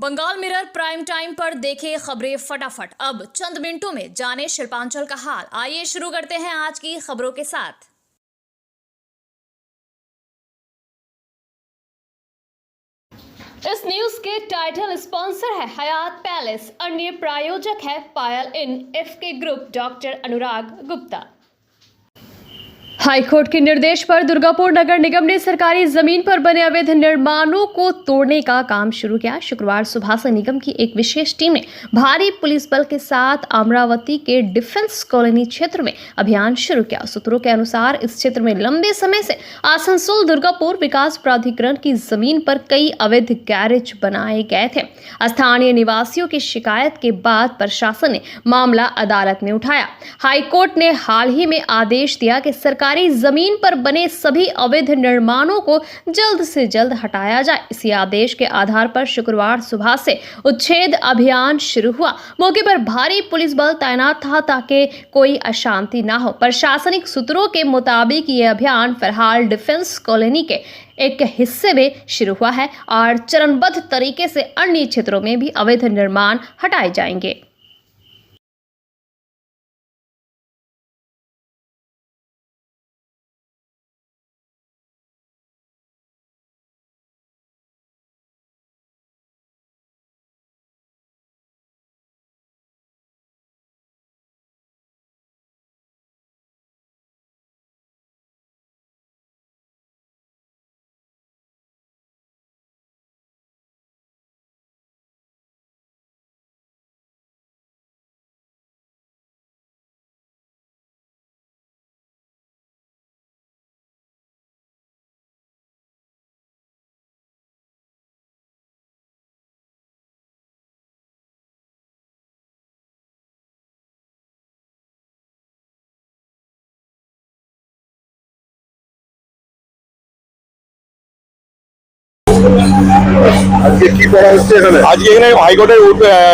Bengal mirror prime time पर देखे खबरें फटाफट। अब चंद मिनटों में जाने शिल्पांचल का हाल। आइए शुरू करते हैं आज की खबरों के साथ। इस न्यूज के टाइटल स्पॉन्सर है हयात पैलेस, अन्य प्रायोजक है पायल इन एफके group, doctor Anurag Gupta. High court के निर्देश पर दुर्गापुर नगर निगम ने सरकारी जमीन पर बने अवैध निर्माणों को तोड़ने का काम शुरू किया। शुक्रवार सुबह से निगम की एक विशेष टीम ने भारी पुलिस बल के साथ अमरावती के डिफेंस कॉलोनी क्षेत्र में अभियान शुरू किया। सूत्रों के अनुसार इस क्षेत्र में लंबे समय से आसनसोल दुर्गापुर विकास प्राधिकरण की जमीन पर कई अवैध गैरेज बनाए गए थे। स्थानीय निवासियों की शिकायत के बाद प्रशासन ने मामला अदालत में उठाया। हाईकोर्ट ने हाल ही में आदेश दिया कि सरकारी जमीन पर बने सभी अवैध निर्माणों को जल्द से जल्द हटाया जाए। इसी आदेश के आधार पर शुक्रवार सुबह से उच्छेद अभियान शुरू हुआ। मौके पर भारी पुलिस बल तैनात था ताकि कोई अशांति ना हो। प्रशासनिक सूत्रों के मुताबिक ये अभियान फिलहाल डिफेंस कॉलोनी के एक हिस्से में शुरू हुआ है और चरणबद्ध तरीके से अन्य क्षेत्रों में भी अवैध निर्माण हटाए जाएंगे। আজকে কি করা হচ্ছে এখানে? আজকে এখানে হাইকোর্টের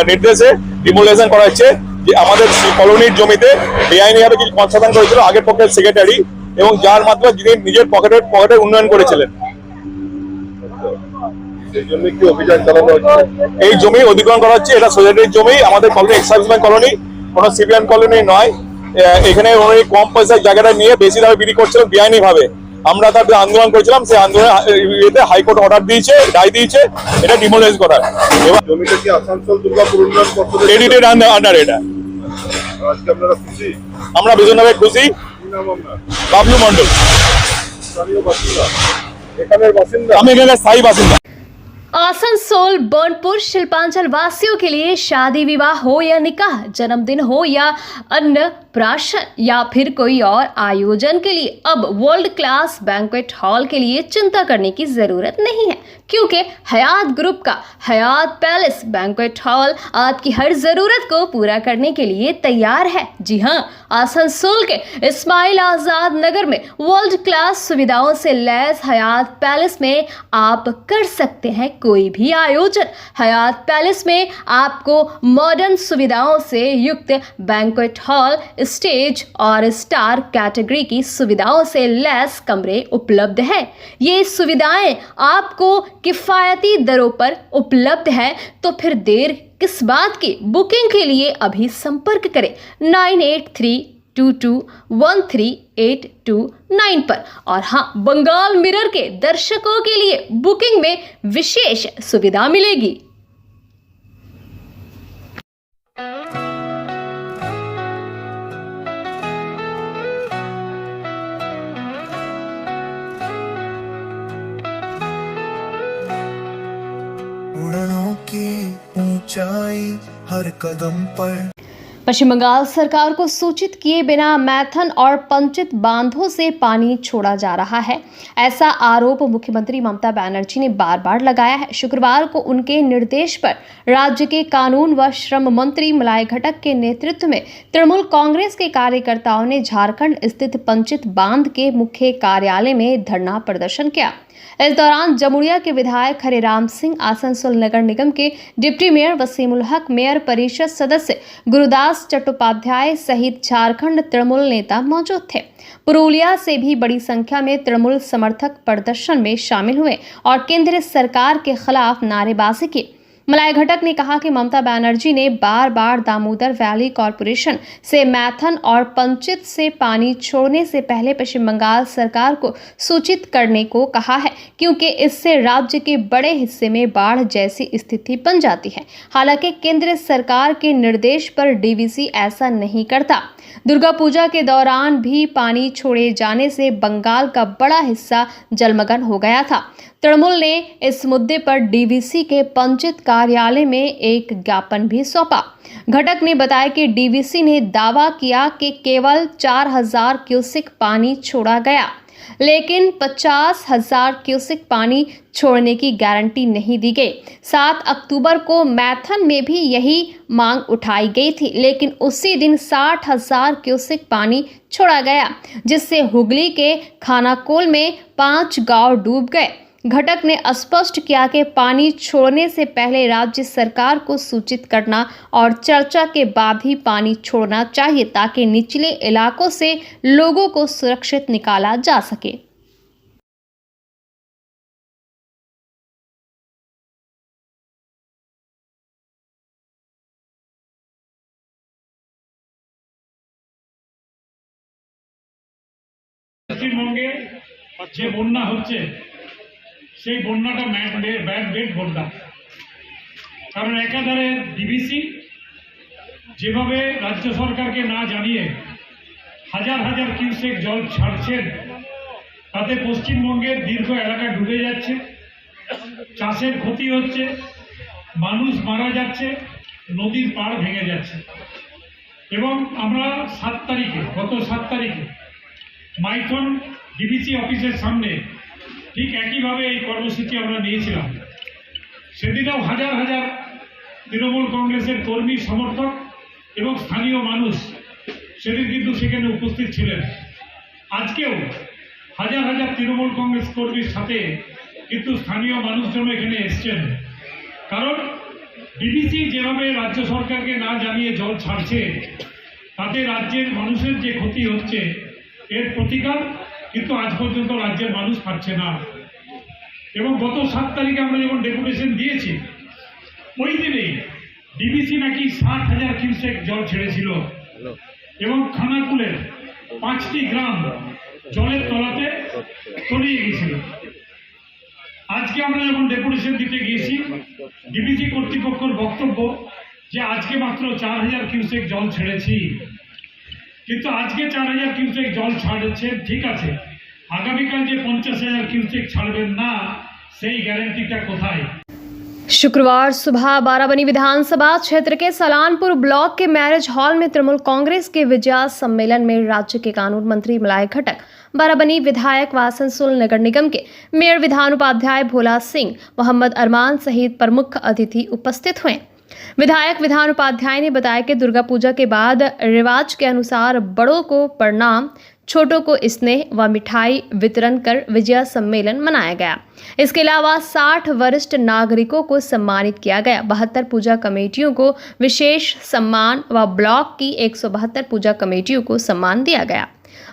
নির্দেশে ডিমোলেশন করা হচ্ছে যে আমাদের কলোনির জমিতে বেআইনিভাবে কিছু কনস্ট্রাকশন করেছিল আগের পক্ষের সেক্রেটারি এবং যার মাধ্যমে যিনি নিজের পকেটের উন্নয়ন করেছিলেন। এই জন্য কি অভিযান চালানো হচ্ছে? এই জমি অধিগ্রহণ করা হচ্ছে। এটা সোসাইটির জমি, আমাদের কলোনি এক্সাইজমেন্ট কলোনি, কোনো সিভিলিয়ান কলোনি নয়। এখানে উনি কম পয়সার জায়গাটা নিয়ে বেশি দামে বিক্রি করছিলেন বেআইনিভাবে। আমরা তার আন্দোলন করেছিলাম, সেই আন্দোলনে হাইকোর্ট অর্ডার দিয়েছে, রায় দিয়েছে এটা ডিমোলাইজ করার। এবার জমিটা কি আসানসোল দুর্গাপুর উন্নয়ন পর্ষদের ক্রেডিটেড আন্ডার এটা। আজকে আপনারা খুশি? আমরা ভীষণভাবে খুশি। কি নাম আপনার? বাবলু মন্ডল। স্থানীয় বাসিন্দা? এখানের বাসিন্দা? আমি এখানে স্থায়ী বাসিন্দা। आसनसोल बर्नपुर शिल्पांचल वासियों के लिए शादी विवाह हो या निकाह, जन्मदिन हो या अन्नप्राशन या फिर कोई और आयोजन के लिए अब वर्ल्ड क्लास बैंक्वेट हॉल के लिए चिंता करने की जरूरत नहीं है, क्योंकि हयात ग्रुप का हयात पैलेस बैंक्वेट हॉल आपकी हर जरूरत को पूरा करने के लिए तैयार है। जी हाँ, आसनसोल के इस्माइल आजाद नगर में वर्ल्ड क्लास सुविधाओं से लैस हयात पैलेस में आप कर सकते हैं कोई भी आयोजन। हयात पैलेस में आपको मॉडर्न सुविधाओं से युक्त बैंक्वेट हॉल, स्टेज और स्टार कैटेगरी की सुविधाओं से लैस कमरे उपलब्ध हैं। ये सुविधाएं आपको किफ़ायती दरों पर उपलब्ध है, तो फिर देर किस बात की? बुकिंग के लिए अभी संपर्क करें 9832213829 पर। और हाँ, बंगाल मिरर के दर्शकों के लिए बुकिंग में विशेष सुविधा मिलेगी। उड़नों की ऊंचाई हर कदम पर। पश्चिम बंगाल सरकार को सूचित किए बिना मैथन और पंचित बांधों से पानी छोड़ा जा रहा है, ऐसा आरोप मुख्यमंत्री ममता बनर्जी ने बार बार लगाया है। शुक्रवार को उनके निर्देश पर राज्य के कानून व श्रम मंत्री मलाय घटक के नेतृत्व में तृणमूल कांग्रेस के कार्यकर्ताओं ने झारखंड स्थित पंचित बांध के मुख्य कार्यालय में धरना प्रदर्शन किया। इस दौरान जमुड़िया के विधायक हरिराम सिंह, आसनसोल नगर निगम के डिप्टी मेयर वसीमुल हक, मेयर परिषद सदस्य गुरुदास चट्टोपाध्याय सहित झारखंड तृणमूल नेता मौजूद थे। पुरुलिया से भी बड़ी संख्या में तृणमूल समर्थक प्रदर्शन में शामिल हुए और केंद्र सरकार के खिलाफ नारेबाजी की। मलाय घटक ने कहा कि ममता बनर्जी ने बार बार दामोदर वैली कॉरपोरेशन से मैथन और पंचित से पानी छोड़ने से पहले पश्चिम बंगाल सरकार को सूचित करने को कहा है, क्योंकि इससे राज्य के बड़े हिस्से में बाढ़ जैसी स्थिति बन जाती है। हालांकि केंद्र सरकार के निर्देश पर डीवीसी ऐसा नहीं करता। दुर्गा पूजा के दौरान भी पानी छोड़े जाने से बंगाल का बड़ा हिस्सा जलमग्न हो गया था। तृणमूल ने इस मुद्दे पर डीवीसी के पंचित कार्यालय में एक ज्ञापन भी सौंपा। घटक ने बताया कि डीवीसी ने दावा किया कि केवल 4000 क्यूसेक पानी छोड़ा गया, लेकिन 50,000 क्यूसेक पानी छोड़ने की गारंटी नहीं दी गई। 7 अक्टूबर को मैथन में भी यही मांग उठाई गई थी, लेकिन उसी दिन 60,000 क्यूसेक पानी छोड़ा गया, जिससे हुगली के खानाकोल में 5 गांव डूब गए। घटक ने स्पष्ट किया कि पानी छोड़ने से पहले राज्य सरकार को सूचित करना और चर्चा के बाद ही पानी छोड़ना चाहिए, ताकि निचले इलाकों से लोगों को सुरक्षित निकाला जा सके। পশ্চিমবঙ্গে যে বন্যা হচ্ছে সেই বন্যাটা ব্যাড বন্যা, কারণ একাধারে ডিভিসি যেভাবে রাজ্য সরকারকে না জানিয়ে হাজার হাজার কিউসেক জল ছাড়ছেন, তাতে পশ্চিমবঙ্গের দীর্ঘ এলাকা ডুবে যাচ্ছে, চাষের ক্ষতি হচ্ছে, মানুষ মারা যাচ্ছে, নদীর পাড় ভেঙে যাচ্ছে। এবং আমরা গত 7 তারিখে মাইথন ডিভিসি অফিসের সামনে ঠিক একইভাবে এই কর্মসূচি আমরা নিয়েছিলাম। সেদিনও হাজার হাজার তৃণমূল কংগ্রেসের কর্মী, সমর্থক এবং স্থানীয় মানুষ সেদিন কিন্তু সেখানে উপস্থিত ছিলেন। আজকেও হাজার হাজার তৃণমূল কংগ্রেস কর্মীর সাথে কিন্তু স্থানীয় মানুষজন এখানে এসছেন, কারণ ডিভিসি যেভাবে রাজ্য সরকারকে না জানিয়ে জল ছাড়ছে, তাতে রাজ্যের মানুষের যে ক্ষতি হচ্ছে এর প্রতিকার কিন্তু আজ পর্যন্ত রাজ্যের মানুষ পাচ্ছে না। এবং গত 7 তারিখে আমরা যখন ডেপুটেশন দিয়েছি, ওই দিনেই ডিভিসি নাকি 60,000 কিউসেক জল ছেড়েছিল এবং খানাকুলের 5টি গ্রাম জলের তলাতে তলিয়ে গেছিল। আজকে আমরা যখন ডেপুটেশন দিতে গিয়েছি, ডিভিসি কর্তৃপক্ষের বক্তব্য যে আজকে মাত্র 4000 কিউসেক জল ছেড়েছি। কিন্তু আজকে 4000 কিউসেক জল ছাড়ছে, ঠিক আছে, আগামীকাল যে 50,000 কিউসেক ছাড়বেন না, সেই গ্যারান্টিটা কোথায়? शुक्रवार सुबह बाराबनी विधानसभा क्षेत्र के सलानपुर ब्लॉक के मैरिज हॉल में तृणमूल कांग्रेस के विजय सम्मेलन में राज्य के कानून मंत्री मलाय घटक, बाराबनी विधायक व आसनसोल नगर निगम के मेयर विधान उपाध्याय भोला सिंह, मोहम्मद अरमान सहित प्रमुख अतिथि उपस्थित हुए। विधायक विधान उपाध्याय ने बताया कि दुर्गा पूजा के बाद रिवाज के अनुसार बड़ों को प्रणाम, छोटों को स्नेह व मिठाई वितरण कर विजय सम्मेलन मनाया गया। इसके अलावा 60 वरिष्ठ नागरिकों को सम्मानित किया गया। 72 पूजा कमेटियों को विशेष सम्मान व ब्लॉक की 172 पूजा कमेटियों को सम्मान दिया गया।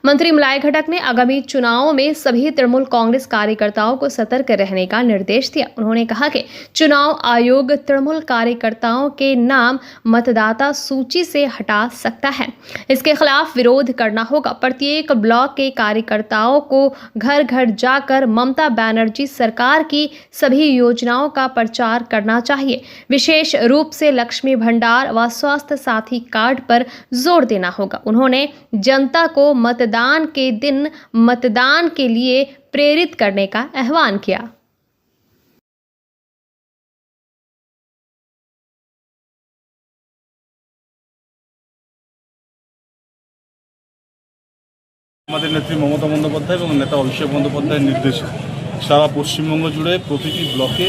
मंत्री मलाय घटक ने आगामी चुनावों में सभी तृणमूल कांग्रेस कार्यकर्ताओं को सतर्क रहने का निर्देश दिया। उन्होंने कहा कि चुनाव आयोग तृणमूल कार्यकर्ताओं के नाम मतदाता सूची से हटा सकता है, इसके खिलाफ विरोध करना होगा। प्रत्येक ब्लॉक के कार्यकर्ताओं को घर घर जाकर ममता बनर्जी सरकार की सभी योजनाओं का प्रचार करना चाहिए। विशेष रूप से लक्ष्मी भंडार व स्वास्थ्य साथी कार्ड पर जोर देना होगा। उन्होंने जनता को मतदान के दिन मतदान के लिए प्रेरित करने का आह्वान किया। আমাদের নেত্রী মমতা বন্দ্যোপাধ্যায় এবং নেতা অভিষেক বন্দ্যোপাধ্যায়ের নির্দেশে সারা পশ্চিমবঙ্গ জুড়ে প্রতিটি ব্লকে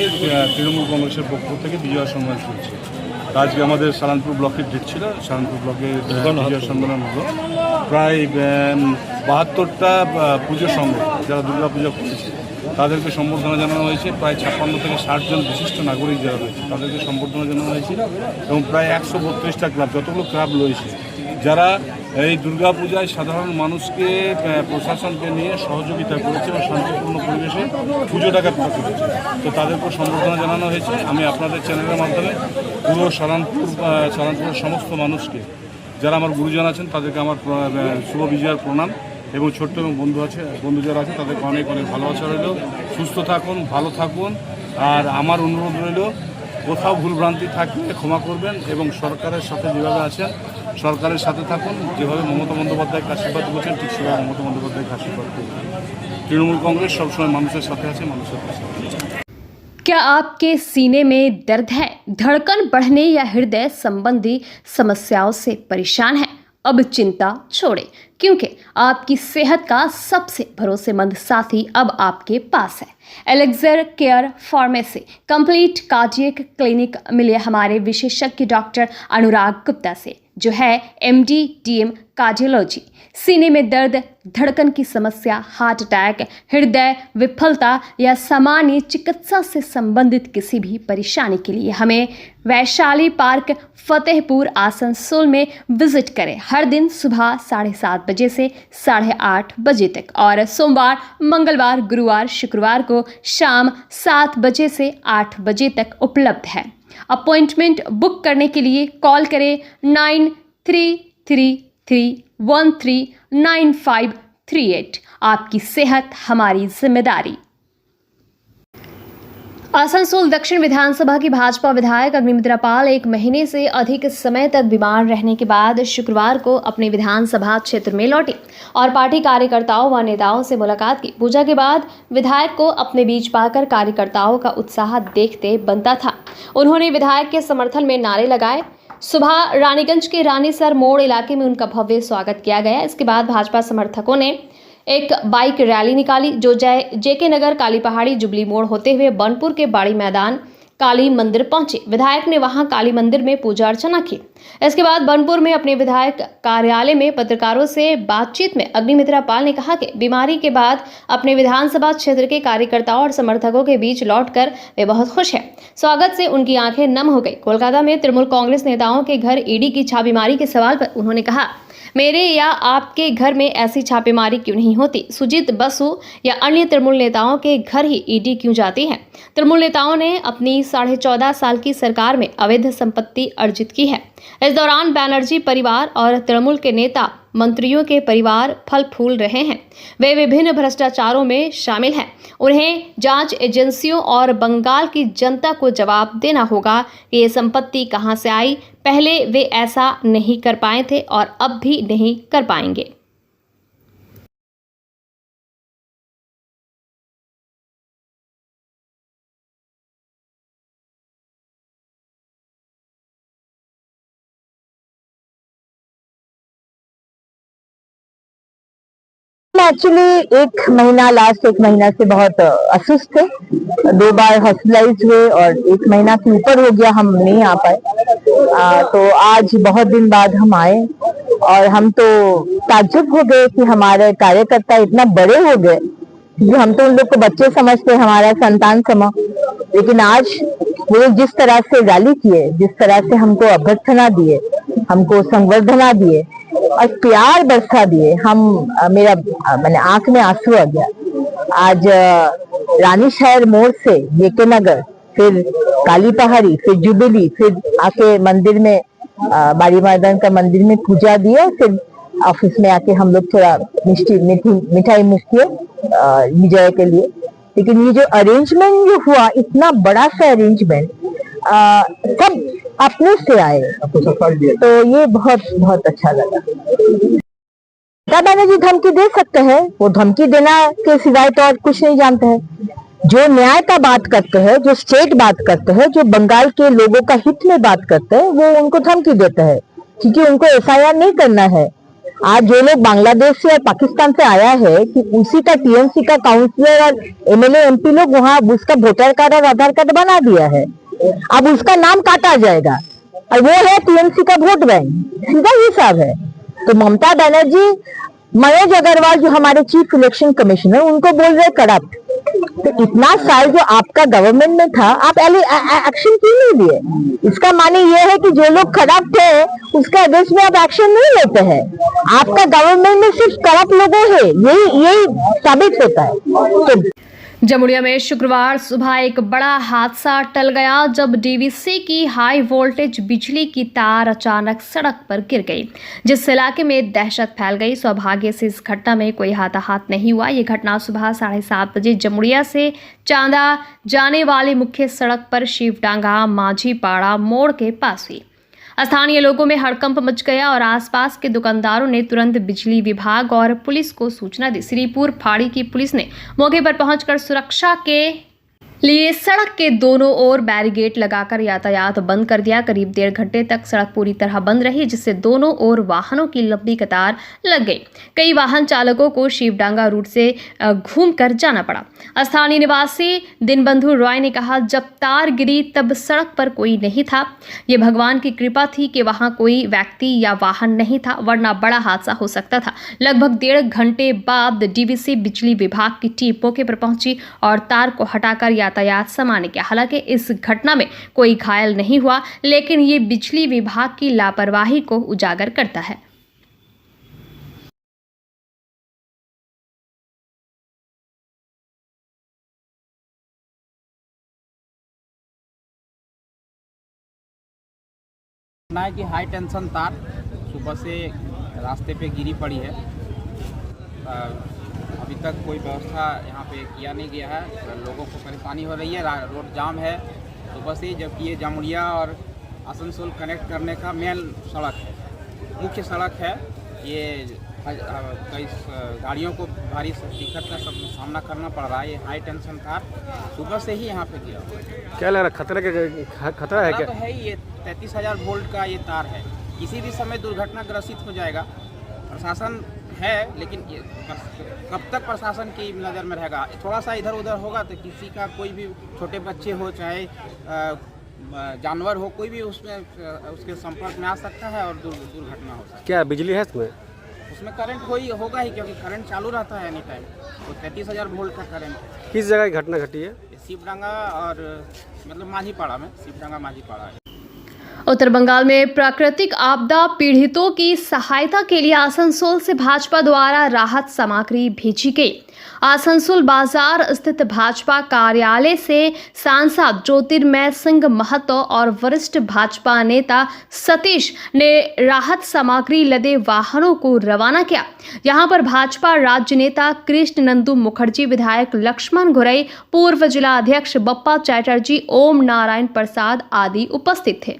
তৃণমূল কংগ্রেসের পক্ষ থেকে বিজয় সম্মেলন চলছে। আজকে আমাদের সালানপুর ব্লকের ডেট ছিল, সালানপুর ব্লকে বিজয় সম্মেলন হলো। প্রায় 72টা পুজো সংঘ যারা দুর্গা পূজা করেছে তাদেরকে সম্বর্ধনা জানানো হয়েছে। প্রায় 56 থেকে 60 জন বিশিষ্ট নাগরিক যারা রয়েছে তাদেরকে সম্বর্ধনা জানানো হয়েছে এবং প্রায় 132টা ক্লাব, যতগুলো ক্লাব রয়েছে যারা এই দুর্গাপূজায় সাধারণ মানুষকে প্রশাসনকে নিয়ে সহযোগিতা করেছে এবং শান্তিপূর্ণ পরিবেশে পুজোটাকে পার করেছে। তো তাদেরকে সম্বর্ধনা জানানো হয়েছে। আমি আপনাদের চ্যানেলের মাধ্যমে পুরো সারানপুরের সমস্ত মানুষকে, যারা আমার গুরুজন আছেন, তাদেরকে আমার শুভ বিজয়ার প্রণাম, এবং ছোট্ট এবং বন্ধু যারা আছে তাদেরকে অনেক অনেক ভালোবাসা রইল। সুস্থ থাকুন, ভালো থাকুন। আর আমার অনুরোধ রইল, কোথাও ভুলভ্রান্তি থাকলে ক্ষমা করবেন এবং সরকারের সাথে যেভাবে আছেন সরকারের সাথে থাকুন। যেভাবে মমতা বন্দ্যোপাধ্যায়কে আশীর্বাদ করছেন ঠিক সেভাবে মমতা বন্দ্যোপাধ্যায়কে আশীর্বাদ করবেন। তৃণমূল কংগ্রেস সবসময় মানুষের সাথে আছে, মানুষের পাশে আছে। क्या आपके सीने में दर्द है, धड़कन बढ़ने या हृदय संबंधी समस्याओं से परेशान है? अब चिंता छोड़ें, क्योंकि आपकी सेहत का सबसे भरोसेमंद साथी अब आपके पास है। Elixir care pharmacy complete cardiac clinic मिले हमारे विशेषज्ञ डॉक्टर अनुराग गुप्ता से, जो है MD DM कार्डियोलॉजी। सीने में दर्द, धड़कन की समस्या, हार्ट अटैक, हृदय विफलता या सामान्य चिकित्सा से संबंधित किसी भी परेशानी के लिए हमें वैशाली पार्क फतेहपुर आसनसोल में विजिट करें। हर दिन सुबह 7:30 बजे से 8:30 बजे तक और सोमवार, मंगलवार, गुरुवार, शुक्रवार को शाम 7 बजे से 8 बजे तक उपलब्ध है। अपॉइंटमेंट बुक करने के लिए कॉल करें 9333139538। आपकी सेहत हमारी जिम्मेदारी। आसनसोल दक्षिण विधानसभा की भाजपा विधायक अग्निमित्रा पाल 1 महीने से अधिक समय तक बीमार रहने के बाद शुक्रवार को अपने विधानसभा क्षेत्र में लौटी और पार्टी कार्यकर्ताओं व नेताओं से मुलाकात की। पूजा के बाद विधायक को अपने बीच पाकर कार्यकर्ताओं का उत्साह देखते बनता था। उन्होंने विधायक के समर्थन में नारे लगाए। सुबह रानीगंज के रानीसर मोड़ इलाके में उनका भव्य स्वागत किया गया। इसके बाद भाजपा समर्थकों ने एक बाइक रैली निकाली, जो जेके नगर, काली पहाड़ी, जुबली मोड़ होते हुए बनपुर के बाड़ी मैदान काली मंदिर पहुंचे। विधायक ने वहां काली मंदिर में पूजा अर्चना की। इसके बाद बनपुर में अपने विधायक कार्यालय में पत्रकारों से बातचीत में अग्निमित्रा पाल ने कहा कि बीमारी के बाद अपने विधानसभा क्षेत्र के कार्यकर्ताओं और समर्थकों के बीच लौटकर वे बहुत खुश हैं। स्वागत से उनकी आंखें नम हो गई। कोलकाता में तृणमूल कांग्रेस नेताओं के घर ईडी की छापेमारी के सवाल पर उन्होंने कहा, मेरे या आपके घर में ऐसी छापेमारी क्यों नहीं होती? सुजीत बसु या अन्य तृणमूल नेताओं के घर ही ईडी क्यों जाती है? तृणमूल नेताओं ने अपनी 14.5 साल की सरकार में अवैध संपत्ति अर्जित की है। इस दौरान बैनर्जी परिवार और तृणमूल के नेता मंत्रियों के परिवार फल फूल रहे हैं। वे विभिन्न भ्रष्टाचारों में शामिल हैं। उन्हें जांच एजेंसियों और बंगाल की जनता को जवाब देना होगा कि ये संपत्ति कहां से आई। पहले वे ऐसा नहीं कर पाए थे और अब भी नहीं कर पाएंगे। एक्चुअली 1 महीना, लास्ट 1 महीना से बहुत असुस्थ थे। 2 बार हॉस्पिटलाइज हुए और 1 महीना से ऊपर हो गया हम नहीं आ पाए। तो आज बहुत दिन बाद हम आए और हम तो ताज्जुब हो गए कि हमारे कार्यकर्ता इतना बड़े हो गए, क्योंकि हम तो उन लोग को बच्चे समझते, हमारा संतान समझ। लेकिन आज वो लोग जिस तरह से रैली किए, जिस तरह से हमको अभ्यर्थना दिए, हमको संवर्धना दिए और प्यार बरसा दिए, मैंने आंख में आंसू आ गया। आज रानीशहर मोड़ से जेके नगर, फिर काली पहाड़ी, फिर जुबिली, फिर आके मंदिर में बाड़ी मैदान का मंदिर में पूजा दिया। फिर ऑफिस में आके हम लोग थोड़ा मिठाई मुश्किल विजय के लिए। लेकिन ये जो अरेंजमेंट जो हुआ, इतना बड़ा सा अरेंजमेंट, सब अपने से आए, तो ये बहुत बहुत अच्छा लगा। ममता बनर्जी धमकी दे सकते हैं, वो धमकी देना के सिवाय तो और कुछ नहीं जानते हैं। जो न्याय का बात करते हैं, जो स्टेट बात करते हैं, जो बंगाल के लोगों का हित में बात करते हैं, वो उनको धमकी देते हैं, क्योंकि उनको FIR नहीं करना है। आज जो लोग बांग्लादेश से और पाकिस्तान से आया है, कि उसी का TMC का काउंसिलर और MLA MP लोग वहाँ उसका वोटर कार्ड और आधार कार्ड बना दिया है। अब उसका नाम काटा जाएगा और वो है TMC का वोट बैंक, सीधा हिसाब है। तो ममता बनर्जी मनोज अग्रवाल जो हमारे चीफ इलेक्शन कमिश्नर, उनको बोल रहे करप्ट। तो इतना साल जो आपका गवर्नमेंट में था, आप एक्शन क्यों नहीं लिए? इसका माने ये है कि जो लोग करप्ट है उसका अगेंस्ट में आप एक्शन नहीं लेते हैं। आपका गवर्नमेंट में सिर्फ करप्ट लोगों है, यही साबित होता है। तो जमुड़िया में शुक्रवार सुबह एक बड़ा हादसा टल गया जब डीवीसी की हाई वोल्टेज बिजली की तार अचानक सड़क पर गिर गई, जिससे इलाके में दहशत फैल गई। सौभाग्य से इस घटना में कोई हताहत नहीं हुआ। ये घटना सुबह 7:30 बजे जमुड़िया से चांदा जाने वाली मुख्य सड़क पर शिवडांगा माझीपाड़ा मोड़ के पास हुई। स्थानीय लोगों में हड़कंप मच गया और आसपास के दुकानदारों ने तुरंत बिजली विभाग और पुलिस को सूचना दी। श्रीपुर फाड़ी की पुलिस ने मौके पर पहुंचकर सुरक्षा के लिए सड़क के दोनों ओर बैरिकेड लगाकर यातायात बंद कर दिया। करीब 1.5 घंटे तक सड़क पूरी तरह बंद रही, जिससे दोनों ओर वाहनों की लंबी कतार लग गई। कई वाहन चालकों को शिवडांगा रूट से घूमकर जाना पड़ा। स्थानीय निवासी दिनबंधु रॉय ने कहा, जब तार गिरी तब सड़क पर कोई नहीं था। ये भगवान की कृपा थी कि वहां कोई व्यक्ति या वाहन नहीं था, वरना बड़ा हादसा हो सकता था। लगभग 1.5 घंटे बाद डीवीसी बिजली विभाग की टीम मौके पर पहुंची और तार को हटाकर यातायात सामान्य किया। हालांकि इस घटना में कोई घायल नहीं हुआ, लेकिन ये बिजली विभाग की लापरवाही को उजागर करता है। है कि हाई टेंशन तार सुबह से रास्ते पे गिरी पड़ी है। अभी तक कोई व्यवस्था यहाँ पे किया नहीं गया है, लोगों को परेशानी हो रही है, रोड जाम है सुबह से। जबकि ये जामुड़िया और आसनसोल कनेक्ट करने का मेन सड़क है, मुख्य सड़क है। ये कई गाड़ियों को भारी दिक्कत का सामना करना पड़ रहा है। ये हाई टेंशन तार सुबह से ही यहाँ पे गिरा हुआ है। क्या लग रहा है, खतरा है क्या? तो है ही, ये 33,000 वोल्ट का ये तार है, किसी भी समय दुर्घटनाग्रसित हो जाएगा। प्रशासन है, लेकिन कब तक प्रशासन की नज़र में रहेगा? थोड़ा सा इधर उधर होगा तो किसी का, कोई भी छोटे बच्चे हो चाहे जानवर हो, कोई भी उसमें उसके संपर्क में आ सकता है और दुर्घटना हो सकती है। क्या बिजली है उसमें करंट होगा ही, क्योंकि करंट चालू रहता है एनी टाइम। तो 33,000 वोल्ट का करंट। किस जगह की घटना घटी है? शिवडांगा और मतलब माझीपाड़ा में, शिवडांगा माझीपाड़ा है। उत्तर बंगाल में प्राकृतिक आपदा पीड़ितों की सहायता के लिए आसनसोल से भाजपा द्वारा राहत सामग्री भेजी गई। आसनसोल बाजार स्थित भाजपा कार्यालय से सांसद ज्योतिर्मय सिंह महतो और वरिष्ठ भाजपा नेता सतीश ने राहत सामग्री लदे वाहनों को रवाना किया। यहां पर भाजपा राज्य नेता कृष्ण नंदू मुखर्जी, विधायक लक्ष्मण घुरई, पूर्व जिला अध्यक्ष बप्पा चैटर्जी, ओम नारायण प्रसाद आदि उपस्थित थे।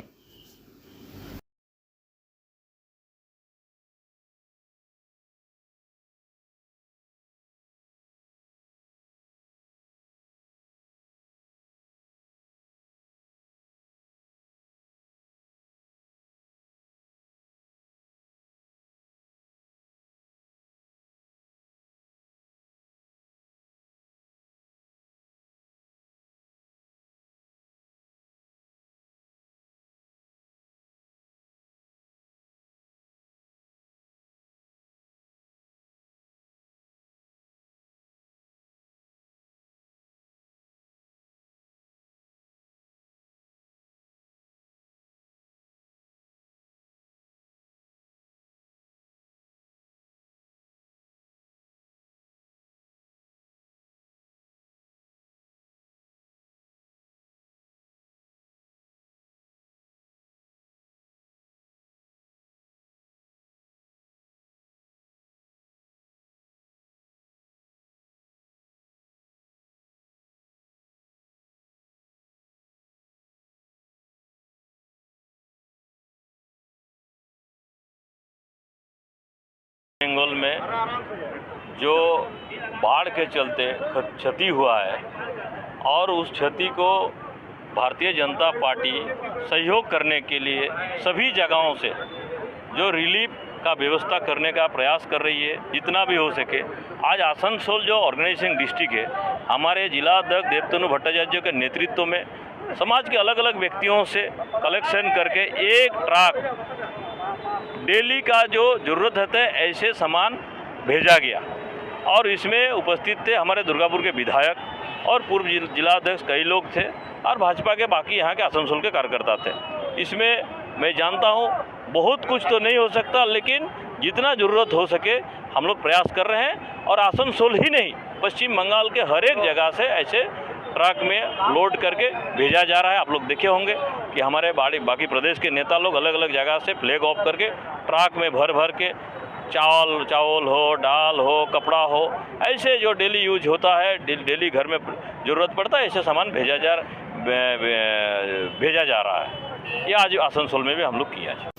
बंगाल में जो बाढ़ के चलते क्षति हुआ है और उस क्षति को भारतीय जनता पार्टी सहयोग करने के लिए सभी जगहों से जो रिलीफ का व्यवस्था करने का प्रयास कर रही है, जितना भी हो सके। आज आसनसोल जो ऑर्गेनाइजिंग डिस्ट्रिक्ट है, हमारे जिला अध्यक्ष देवतनु भट्टाचार्य के नेतृत्व में समाज के अलग अलग व्यक्तियों से कलेक्शन करके एक ट्रक डेली का जो ज़रूरत है ऐसे सामान भेजा गया और इसमें उपस्थित थे हमारे दुर्गापुर के विधायक और पूर्व जिलाध्यक्ष कई लोग थे और भाजपा के बाकी यहाँ के आसनसोल के कार्यकर्ता थे। इसमें मैं जानता हूँ बहुत कुछ तो नहीं हो सकता, लेकिन जितना ज़रूरत हो सके हम लोग प्रयास कर रहे हैं और आसनसोल ही नहीं पश्चिम बंगाल के हर एक जगह से ऐसे ट्रक में लोड करके भेजा जा रहा है। आप लोग देखे होंगे कि हमारे बाकी प्रदेश के नेता लोग अलग अलग जगह से फ्लैग ऑफ करके ट्रक में भर भर के चावल हो, दाल हो, कपड़ा हो, ऐसे जो डेली यूज होता है, डेली घर में ज़रूरत पड़ता है, ऐसे सामान भेजा जा रहा है। ये आज आसनसोल में भी हम लोग किया है।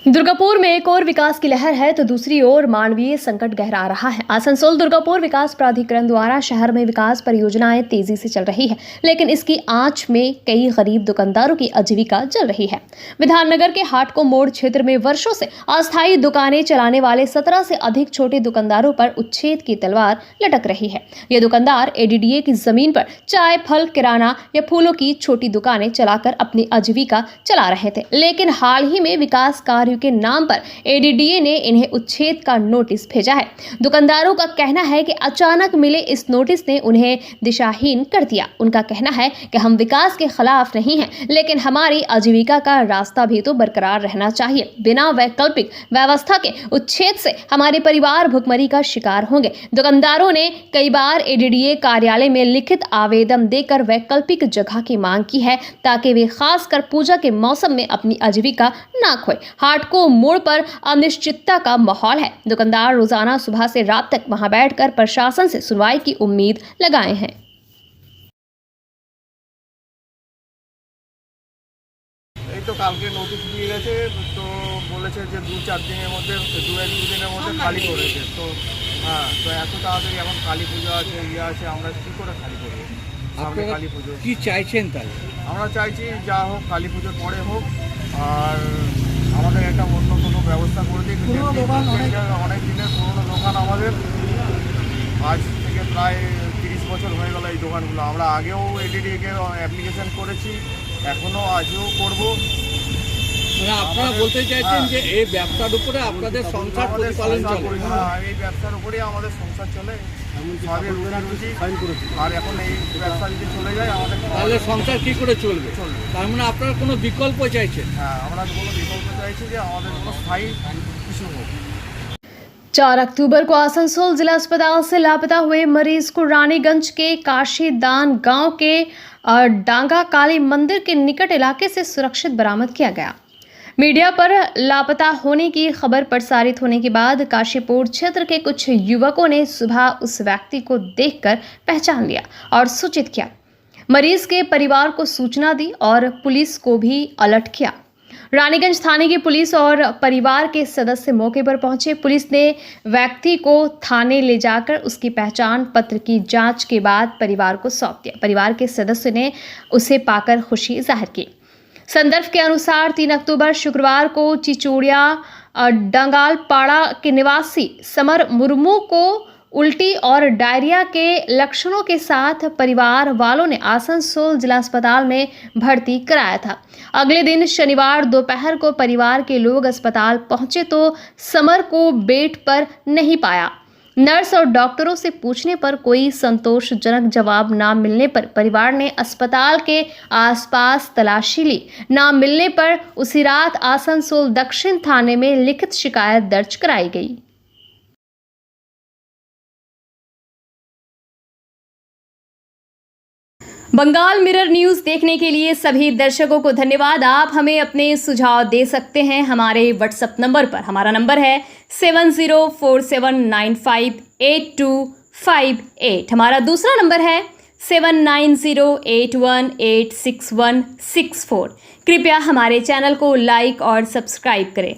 दुर्गापुर में एक और विकास की लहर है तो दूसरी ओर मानवीय संकट गहरा रहा है। आसनसोल दुर्गापुर विकास प्राधिकरण द्वारा शहर में विकास परियोजनाएं तेजी से चल रही है, लेकिन इसकी आंच में कई गरीब दुकानदारों की आजीविका जल रही है। विधाननगर के हाटको मोड़ क्षेत्र में वर्षों से अस्थायी दुकानें चलाने वाले 17 से अधिक छोटे दुकानदारों पर उच्छेद की तलवार लटक रही है। ये दुकानदार एडीडीए की जमीन पर चाय, फल, किराना या फूलों की छोटी दुकानें चलाकर अपनी आजीविका चला रहे थे, लेकिन हाल ही में विकास कार्य के नाम पर एडीडीए ने इन्हें उच्छेद का नोटिस भेजा है। दुकानदारों का कहना है कि अचानक मिले इस नोटिस ने उन्हें दिशाहीन कर दिया। उनका कहना है कि हम विकास के खिलाफ नहीं हैं, लेकिन हमारी आजीविका का रास्ता भी तो बरकरार रहना चाहिए। बिना वैकल्पिक व्यवस्था के उच्छेद से हमारे परिवार भुखमरी का शिकार होंगे। दुकानदारों ने कई बार एडीडीए कार्यालय में लिखित आवेदन देकर वैकल्पिक जगह की मांग की है ताकि वे खासकर पूजा के मौसम में अपनी आजीविका ना खोए। हाटको मोड़ पर अनिश्चितता का माहौल है। दुकानदार रोजाना सुबह से रात तक वहां बैठकर प्रशासन से सुनवाई की उम्मीद लगाए हैं। तो কালকে নোটিশ দিয়ে গেছে, তো বলেছে যে 2-4 দিনের মধ্যে 2-1 দিনের মধ্যে খালি করেছে। তো হ্যাঁ, তো এত তাড়াতাড়ি এখন কালী পুজো আছে, আছে, আমরা কি করে খালি করবো? সামনে কালী পুজো কি চাইছেন? তাহলে আমরা চাইছি যা হোক কালী পুজোর পরে হোক, আর আমাদের একটা অন্য কোনো ব্যবস্থা করে দিই। অনেক দিনের পুরোনো দোকান আমাদের, আজ থেকে প্রায় 30 বছর হয়ে গেল এই দোকানগুলো। আমরা আগেও এডিডিকে অ্যাপ্লিকেশন করেছি, এখনও আজও করব। মানে আপনারা বলতে চাইছেন যে এই ব্যবসার উপরে আপনাদের সংসার প্রতিপালন চলে? হ্যাঁ, এই ব্যবসার উপরেই আমাদের সংসার চলে, সবই রুজি। আর এখন এই ব্যবসা যদি চলে যায় আমাদের তাহলে সংসার কী করে চলবে? তার মানে আপনারা কোনো বিকল্প চাইছেন? হ্যাঁ, আমরা কোনো বিকল্প চাইছি যে আমাদের কোনো স্থায়ী কিছু হোক। 4 अक्टूबर को आसनसोल जिला अस्पताल से लापता हुए मरीज को रानीगंज के काशीदान गांव के डांगा काली मंदिर के निकट इलाके से सुरक्षित बरामद किया गया। मीडिया पर लापता होने की खबर प्रसारित होने के बाद काशीपुर क्षेत्र के कुछ युवकों ने सुबह उस व्यक्ति को देखकर पहचान लिया और सूचित किया। मरीज के परिवार को सूचना दी और पुलिस को भी अलर्ट किया। रानीगंज थाने की पुलिस और परिवार के सदस्य मौके पर पहुंचे। पुलिस ने व्यक्ति को थाने ले जाकर उसकी पहचान पत्र की जांच के बाद परिवार को सौंप दिया। परिवार के सदस्य ने उसे पाकर खुशी जाहिर की। संदर्भ के अनुसार 3 अक्टूबर शुक्रवार को चिचोड़िया डंगालपाड़ा के निवासी समर मुर्मू को उल्टी और डायरिया के लक्षणों के साथ परिवार वालों ने आसनसोल जिला अस्पताल में भर्ती कराया था। अगले दिन शनिवार दोपहर को परिवार के लोग अस्पताल पहुंचे तो समर को बेड पर नहीं पाया। नर्स और डॉक्टरों से पूछने पर कोई संतोषजनक जवाब ना मिलने पर परिवार ने अस्पताल के आसपास तलाशी ली। ना मिलने पर उसी रात आसनसोल दक्षिण थाने में लिखित शिकायत दर्ज कराई गई। बंगाल मिरर न्यूज़ देखने के लिए सभी दर्शकों को धन्यवाद। आप हमें अपने सुझाव दे सकते हैं हमारे व्हाट्सएप नंबर पर। हमारा नंबर है 7047958258। हमारा दूसरा नंबर है 7908186164। कृपया हमारे चैनल को लाइक और सब्सक्राइब करें।